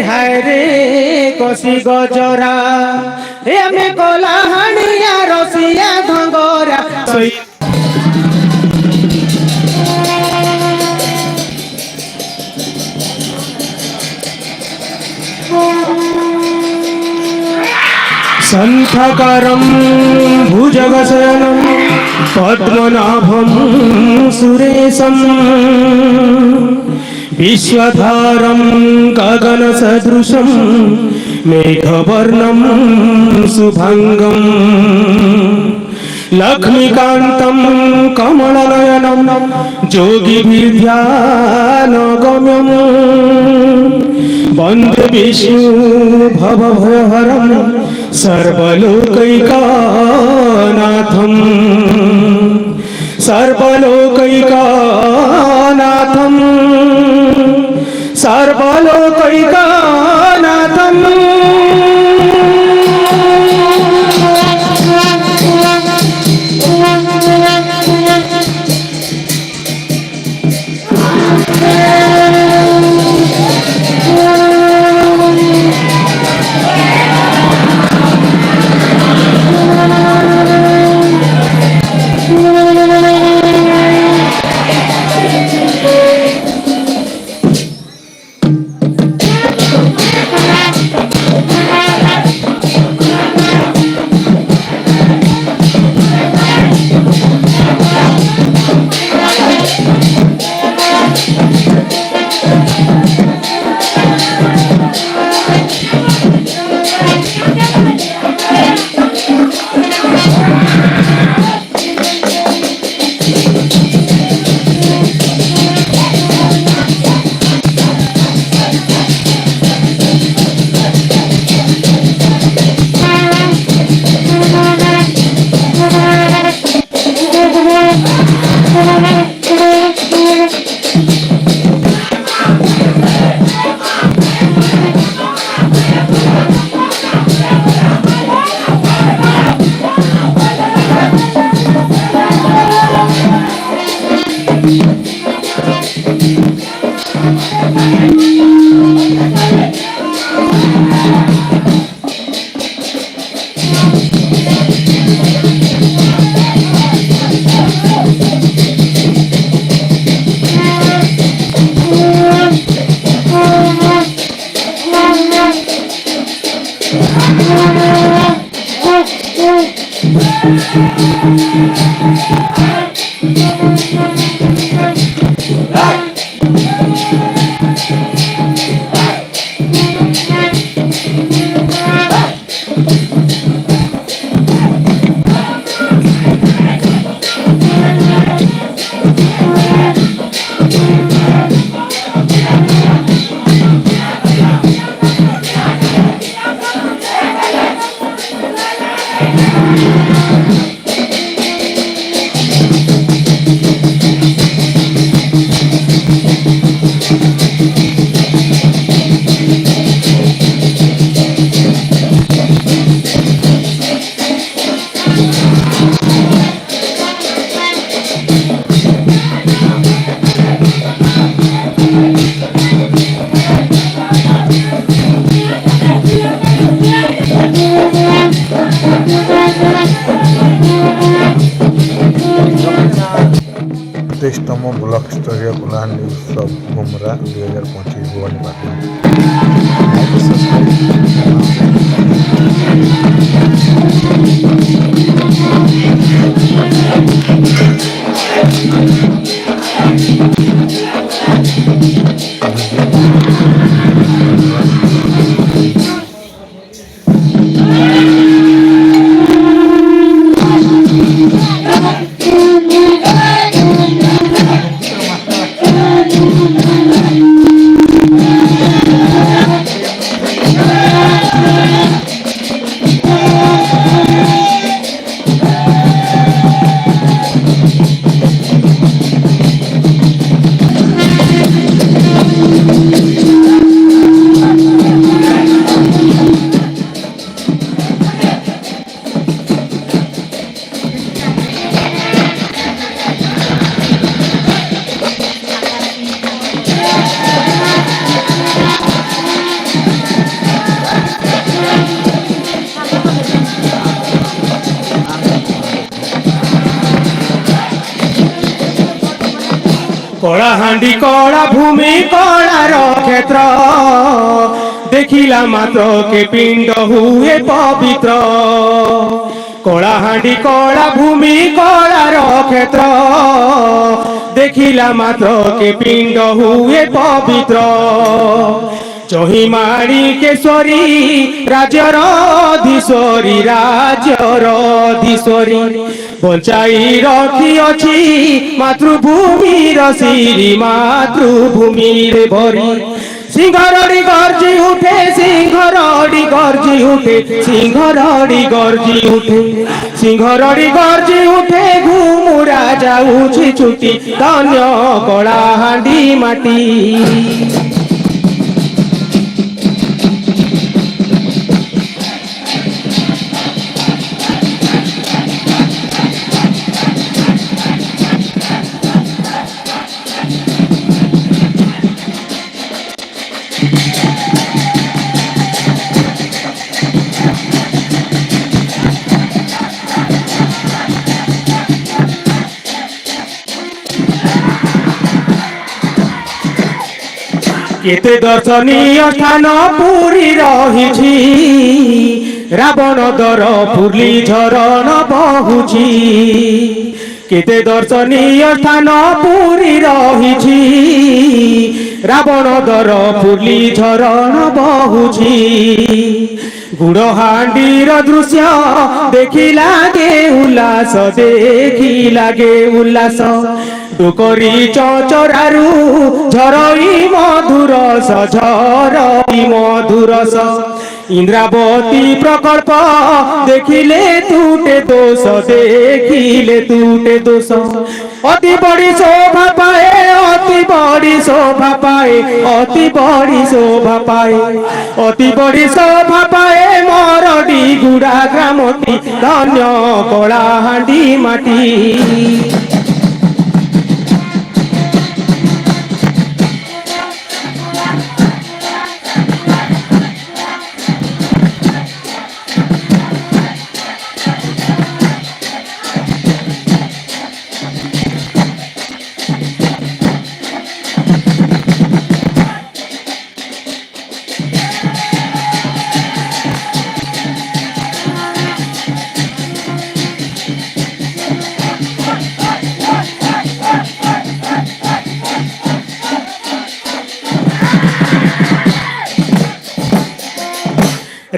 হায় রে কষি গজরা আমি কলাহানিয়া রসিয়া ধঙ্গরা সন্থাকারম ভুজগশয়নম পদ্মনাভম সুরেশম विश्वधारं गगनसदृशं मेघवर्णं शुभंगं लक्ष्मीकान्तं कमलनयनं योगिभिर्ध्यानगम्यं वन्दे विष्णु भवभयहरं सर्वलोकैकनाथं सर्वलोकैकनाथं सर्वलोकैकनाथं तम ब्लॉक स्तरीय कलाहांडी उत्सव घुमरा 2025 भवानीपाटन। কলাহান্ডি কলা ভূমি কলার ক্ষেত্র দেখিলা মাত্র কে পিণ্ড হুয়ে পবিত্র কলাহান্ডি কলা ভূমি কলার ক্ষেত্র দেখিলা মাত্র কে পিণ্ড হুয়ে পবিত্র চহিমাড়ি কেশরী রাজ্যর ধীশ্বরী রাজ্যর ধীশ্বরী বঞ্চাই রখিଅଛି মাতৃভূমির শ্রী মাতৃভূমির ভরি সিংহরড়ি গর্জি উঠে সিংহরড়ি গর্জি উঠে সিংহরড়ি গর্জি উঠে সিংহরড়ি গর্জি উঠে ঘুমুরা যাଉଛି ছুটি ধন্য কଳାହାଣ୍ଡି মাটি কেতে দর্শনীয় স্থান পুরী রহিছি রাবণ দর ফুলি ঝরণ বহুছি কেতে দর্শনীয় স্থান পুরী রহিছি রাবণ দর ফুলি ঝরণ বহুছি গুড়হাଣ୍ଡିର ଦୃଶ୍ୟ ଦେଖି ଲାଗେ ଉଲ୍ଲାସ ଦେଖି ଲାଗେ ଉଲ୍ଲାସ ଡୋକରୀ ଚଞ୍ଚରାରୁ ଝରଇ ମଧୁରସ ଝରଇ ମଧୁରସ ଇନ୍ଦ୍ରାବତୀ ପ୍ରକଳ୍ପ ଦେଖିଲେ ତୁଟେ ଦୋଷ ଦେଖିଲେ ତୁଟେ ଦୋଷ অতি বড়ি শোভা পায়ে অতি বড়ি শোভা পায়ে অতি বড়ি শোভা পায়ে অতি বড়ি শোভা পায়ে মরডি গুড়া গ্রামটি ধন্য কଳାহাଣ୍ଡି মাটি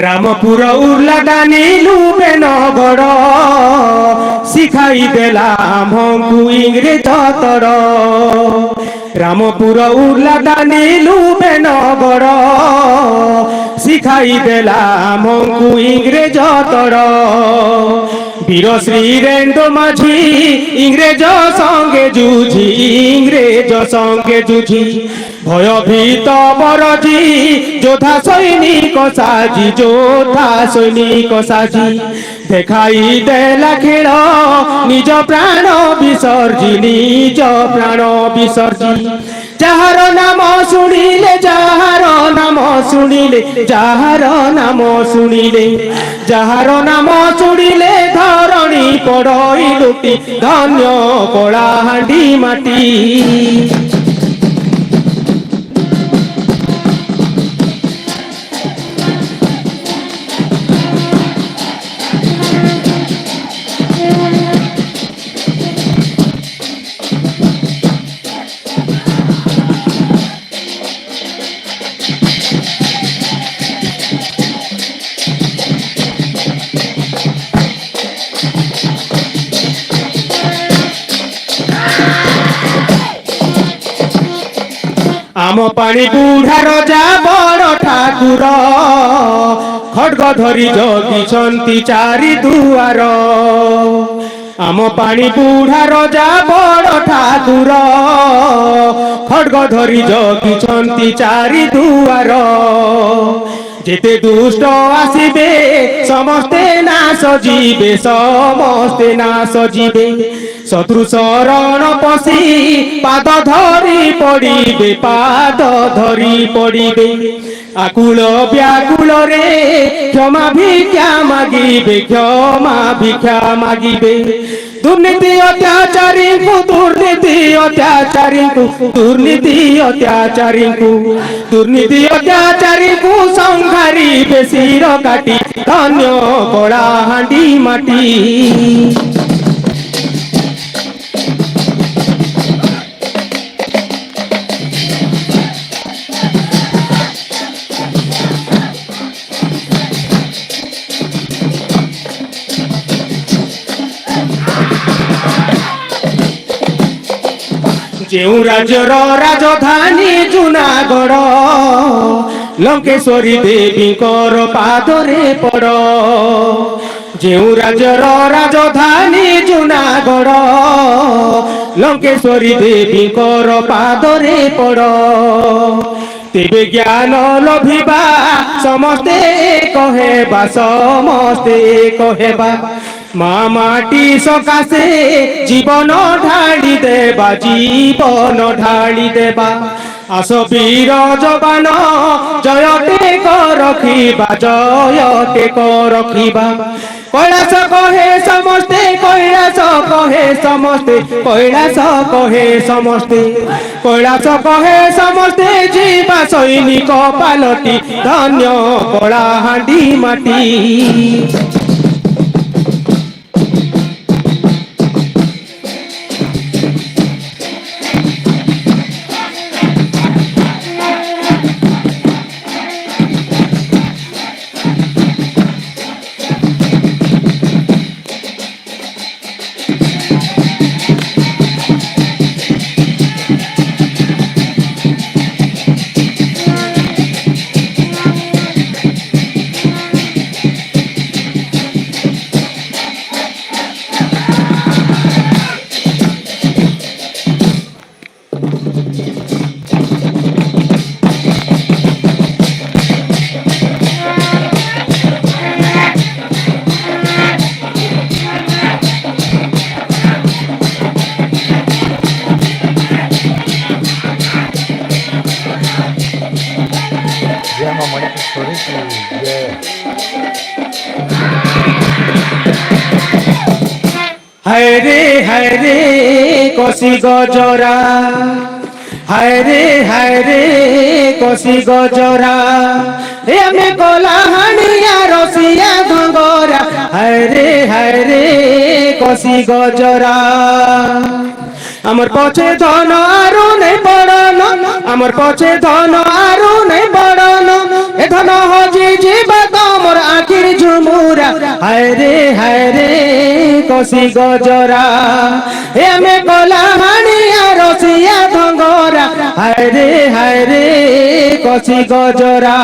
রামপুর উর্লাদানি লুবে নগর শিখাই দেলা আমঙ্কু ইংরেজ তর রামপুর উর্লাদানি লুবে নগর শিখাই দেলা আমঙ্কু ইংরেজ তর বীর শ্রীরেন্দ্র মাঝি ইংরেজ সঙ্গে যুঝি ইংরেজ সঙ্গে যুঝি ভয়ভীত বরজি যোদ্ধা সৈনিক সাজি যোদ্ধা সৈনিক সাজি দেখাই দেলা খেল নিজ প্রাণ বিসর্জি নিজ প্রাণ বিসর্জি যাহার নাম শুনিলে যাহার নাম শুনিলে যাহার নাম শুনিলে যাহার নাম শুনিলে ধরণী পড়ই লুটি ধন্য কଳାହାଣ୍ଡି মাটি आम पानी बुढ़ा रजा बड़ ठाकुर खड्ग धरी जगिछंती चारि दुआर आम पानी बुढ़ा रजा बड़ ठाकुर खड्ग धरी जगिछंती चारि दुआर जेते दुष्ट आसिबे समस्ते नाश जीवे समस्ते नाश जीवे शत्रु शरण पशी पाद धरी पड़िबे पाद धरी पड़िबे आकुल व्याकुल रे क्षमा भिक्षा मागिबे क्षमा भिक्षा मागिबे दुर्नीति अत्याचारी को दुर्नीति ଦୁର୍ନୀତି ଅତ୍ୟାଚାରୀଙ୍କୁ ଦୁର୍ନୀତି ଅତ୍ୟାଚାରୀଙ୍କୁ ସଂଘାରି ବେଶୀର କାଟି ଧନ୍ୟ କଳାହାଣ୍ଡି ମାଟି। ଯେଉଁ ରାଜ୍ୟର ରାଜଧାନୀ ଜୁନାଗଡ଼ ଲଙ୍କେଶ୍ୱରୀ ଦେବୀଙ୍କର ପାଦରେ ପଡ଼। ଯେଉଁ ରାଜ୍ୟର ରାଜଧାନୀ ଜୁନାଗଡ଼ ଲଙ୍କେଶ୍ୱରୀ ଦେବୀଙ୍କର ପାଦରେ ପଡ଼। ତେବେ ଜ୍ଞାନ ଲଭିବା ସମସ୍ତେ କହେବା ମା ମାଟି ସକାଶେ ଜୀବନ ଢାଳି ଦେବା ଆସ ବୀର ଯବାନ ଜୟଟେ ରଖିବା কৈলাস কহে সমস্তে কৈলাস কহে সমস্তে জীবা সৈনিক পালটি ধন্য কଳାହାଣ୍ଡି মাটি। হায় রে কষি গজরা, হায় রে কষি গজরা, আমি কলাহানিয়া রসিয়া ধঙ্গরা, হায় রে কষি গজরা। আমার পছে ধন আরু নেই বড়ন, আমার পছে ধন আরু নেই বড়ন, এ ধন হজি ଯିବା ତମର ଆଖିর ঝুমুরা, হায় রে কষি গজরা, এ আমি কলাহানিয়া রসিয়া ধঙ্গরা, হায় রে কষি গজরা।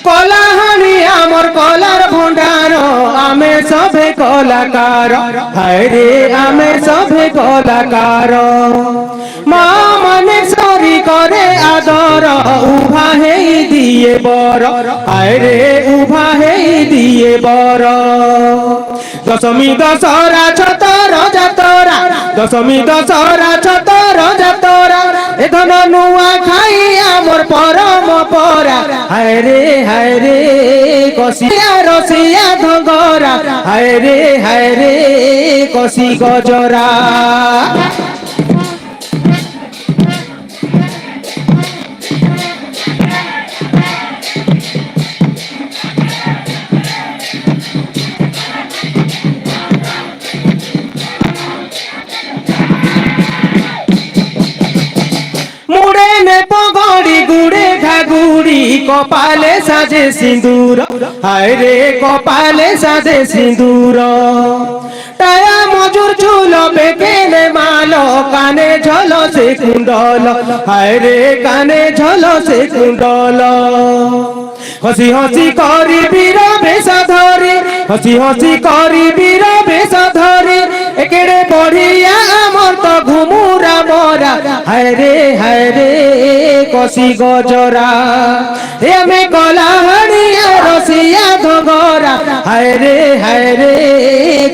কলাহানি আমার কলার ভণ্ডার, আমি সবে কলাকার, হায় রে আমি সবে কলাকার। মা মানে সরি করে আদর, উভা হেই দিয়ে বর, হায় রে উভা হেই দিয়ে বর। দশমী দশরা ছতর যাতরা, দশমী দশরা ছতর যাতরা, এ ধন নুয়া খাই আমার পরম পরা, হায় রে কষিয়া রসিয়া ধঙ্গরা, হায় রে কষি গজরা। মুড়ে নে পগড়ি গুড়ে ঘাগুড়ি, কপালে সাজে সিঁদুর, হায় রে কপালে সাজে সিঁদুর। টায়া মজুর চুল বেকেনে মাল, কানে ঝলসে কুণ্ডল, হায় রে কানে ঝলসে কুণ্ডল। হসি হসি করি বীর বেশ ধরি, হসি হসি করি বীর বেশ ধরি, একেড়ে বড়িয়া আমার তো ঘুমুরা মরা, হায় রে কষি গজরা, এ আমি কলাহানিয়া রসিয়া ধঙ্গরা, হায় রে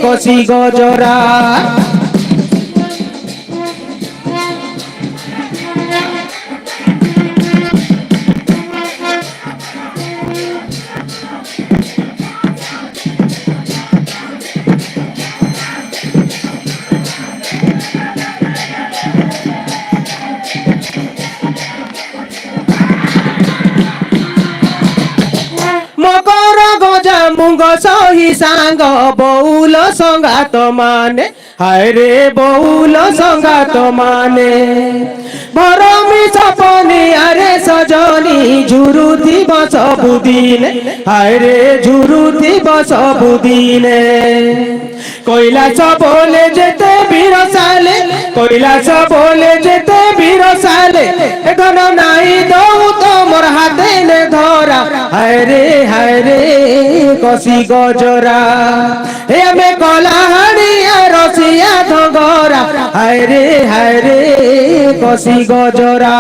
কষি গজরা। সঙ্গ সহি সাঙ্গ বউল সঙ্গাত মানে হায় রে বউল সঙ্গাত মানে ভরমি সপনে আরে সজনী ঝুরুথিব ସବୁদিনে হায় রে ঝুরুথিব ସବୁদিনে কৈলাস বলে যেতে বিরসালে কৈলাস বলে যেতে বিরসালে এখন নাই দৌ তোমার হাতে নে ধরা হায় রে কষি গজরা হে আমি কলাহাড়িয়া রসিয়া ধগরা হায় রে কষি গজরা